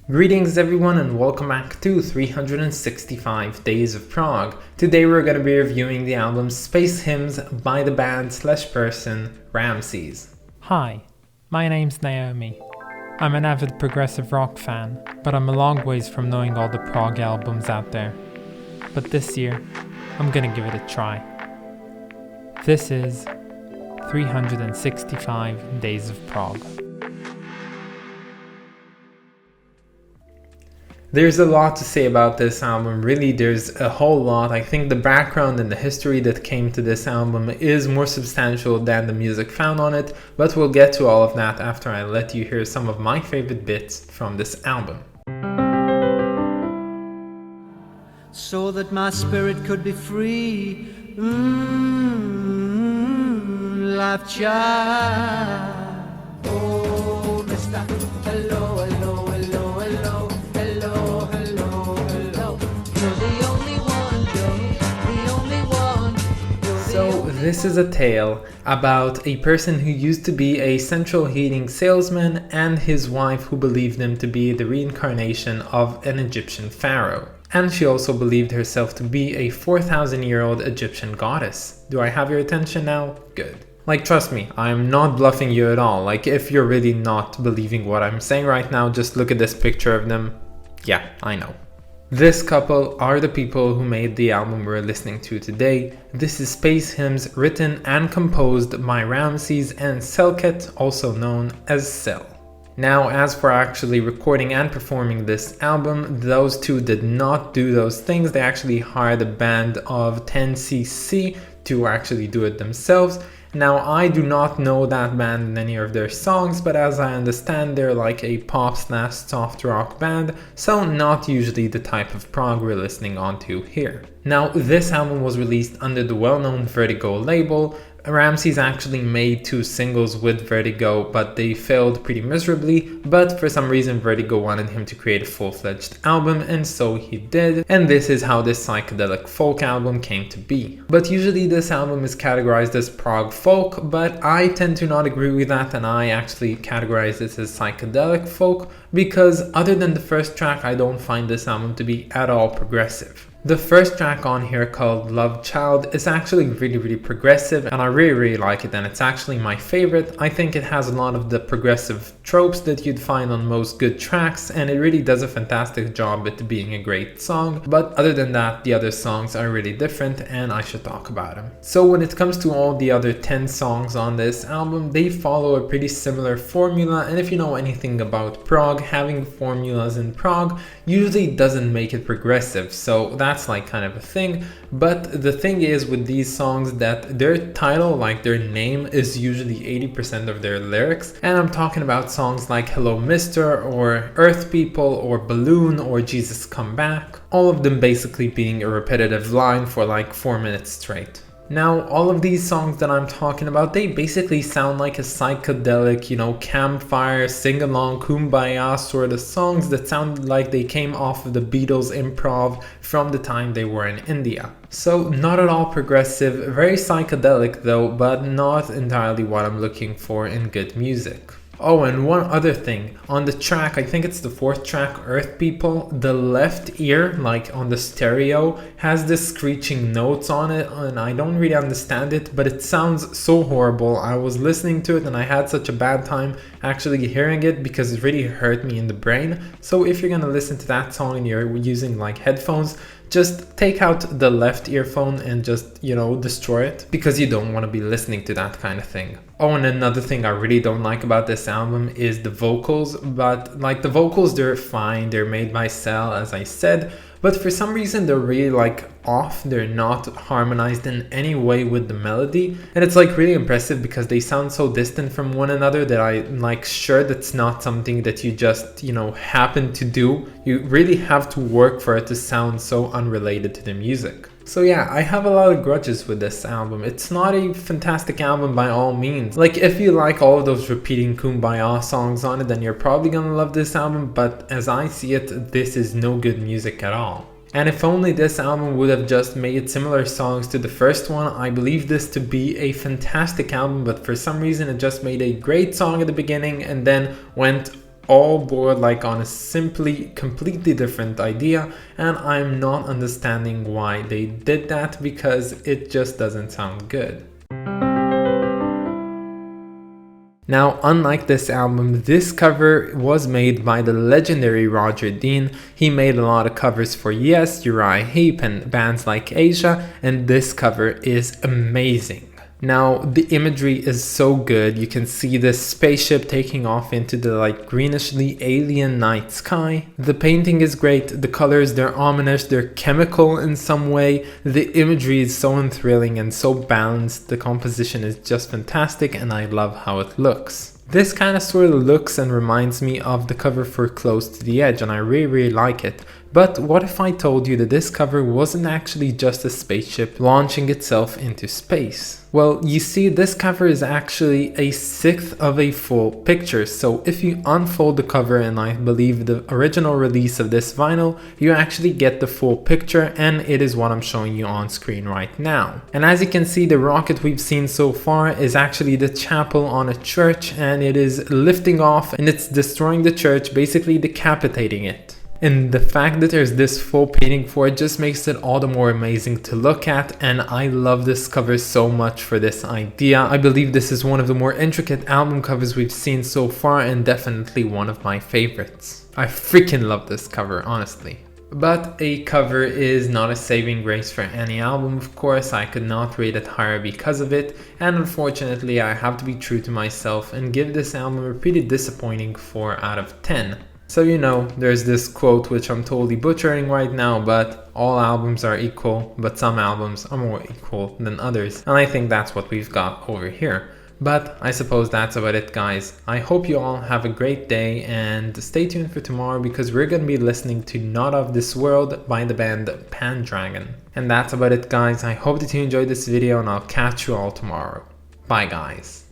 Greetings everyone and welcome back to 365 Days of Prog. Today we're going to be reviewing the album Space Hymns by the band/person Ramases. Hi, my name's Naomi. I'm an avid progressive rock fan, but I'm a long ways from knowing all the prog albums out there. But this year, I'm gonna give it a try. This is 365 Days of Prog. There's a lot to say about this album, really there's a whole lot. I think the background and the history that came to this album is more substantial than the music found on it, but we'll get to all of that after I let you hear some of my favorite bits from this album. So that my spirit could be free, life child. Oh, mister, hello, hello, hello, hello. So this is a tale about a person who used to be a central heating salesman and his wife who believed him to be the reincarnation of an Egyptian pharaoh. And she also believed herself to be a 4,000-year-old Egyptian goddess. Do I have your attention now? Good. Like, trust me, I'm not bluffing you at all. Like, if you're really not believing what I'm saying right now, just look at this picture of them. Yeah, I know. This couple are the people who made the album we're listening to today. This is Space Hymns, written and composed by Ramases and Selket, also known as Sel. Now, as for actually recording and performing this album, those two did not do those things. They actually hired a band of 10cc to actually do it themselves. Now, I do not know that band and any of their songs, but as I understand, they're like a pop/soft rock band, so not usually the type of prog we're listening onto here. Now, this album was released under the well-known Vertigo label. Ramases actually made 2 singles with Vertigo, but they failed pretty miserably, but for some reason Vertigo wanted him to create a full-fledged album, and so he did, and this is how this psychedelic folk album came to be. But usually this album is categorized as prog folk, but I tend to not agree with that, and I actually categorize this as psychedelic folk, because other than the first track, I don't find this album to be at all progressive. The first track on here, called Love Child, is actually really progressive and I really like it, and it's actually my favorite. I think it has a lot of the progressive tropes that you'd find on most good tracks, and it really does a fantastic job at being a great song. But other than that, the other songs are really different and I should talk about them. So when it comes to all the other 10 songs on this album, they follow a pretty similar formula, and if you know anything about prog, having formulas in prog usually doesn't make it progressive, so that's like kind of a thing. But the thing is with these songs that their title, like their name, is usually 80% of their lyrics, and I'm talking about songs like Hello Mister or Earth People or Balloon or Jesus Come Back, all of them basically being a repetitive line for like 4 minutes straight. Now, all of these songs that I'm talking about, they basically sound like a psychedelic, campfire, sing-along, kumbaya sort of songs that sound like they came off of the Beatles improv from the time they were in India. So not at all progressive, very psychedelic though, but not entirely what I'm looking for in good music. Oh, and one other thing, on the track, I think it's the 4th track, Earth People, the left ear, like on the stereo, has this screeching notes on it, and I don't really understand it, but it sounds so horrible. I was listening to it and I had such a bad time actually hearing it because it really hurt me in the brain. So if you're gonna listen to that song and you're using like headphones, just take out the left earphone and just, destroy it, because you don't want to be listening to that kind of thing. Oh, and another thing I really don't like about this album is the vocals, but like the vocals, they're fine, they're made by Sel, as I said, but for some reason they're really like off, they're not harmonized in any way with the melody, and it's like really impressive because they sound so distant from one another that I'm like sure that's not something that you just, happen to do. You really have to work for it to sound so unrelated to the music. So yeah, I have a lot of grudges with this album. It's not a fantastic album by all means. Like, if you like all of those repeating kumbaya songs on it, then you're probably gonna love this album, but as I see it, this is no good music at all. And if only this album would have just made similar songs to the first one, I believe this to be a fantastic album, but for some reason it just made a great song at the beginning and then went all bored like on a simply completely different idea, and I'm not understanding why they did that because it just doesn't sound good. Now, unlike this album, this cover was made by the legendary Roger Dean. He made a lot of covers for Yes, Uriah Heep, and bands like Asia, and this cover is amazing. Now, the imagery is so good. You can see this spaceship taking off into the like greenishly alien night sky. The painting is great. The colors, they're ominous, they're chemical in some way. The imagery is so enthralling and so balanced. The composition is just fantastic and I love how it looks. This kind of sort of looks and reminds me of the cover for Close to the Edge, and I really like it. But what if I told you that this cover wasn't actually just a spaceship launching itself into space? Well, you see, this cover is actually a sixth of a full picture. So if you unfold the cover, and I believe the original release of this vinyl, you actually get the full picture, and it is what I'm showing you on screen right now. And as you can see, the rocket we've seen so far is actually the chapel on a church, and it is lifting off and it's destroying the church, basically decapitating it. And the fact that there's this full painting for it just makes it all the more amazing to look at, and I love this cover so much for this idea. I believe this is one of the more intricate album covers we've seen so far, and definitely one of my favorites. I freaking love this cover, honestly. But a cover is not a saving grace for any album, of course. I could not rate it higher because of it, and unfortunately I have to be true to myself and give this album a pretty disappointing 4 out of 10. So you know, there's this quote which I'm totally butchering right now, but all albums are equal, but some albums are more equal than others. And I think that's what we've got over here. But I suppose that's about it, guys. I hope you all have a great day, and stay tuned for tomorrow because we're going to be listening to Not of This World by the band Pendragon. And that's about it, guys. I hope that you enjoyed this video, and I'll catch you all tomorrow. Bye, guys.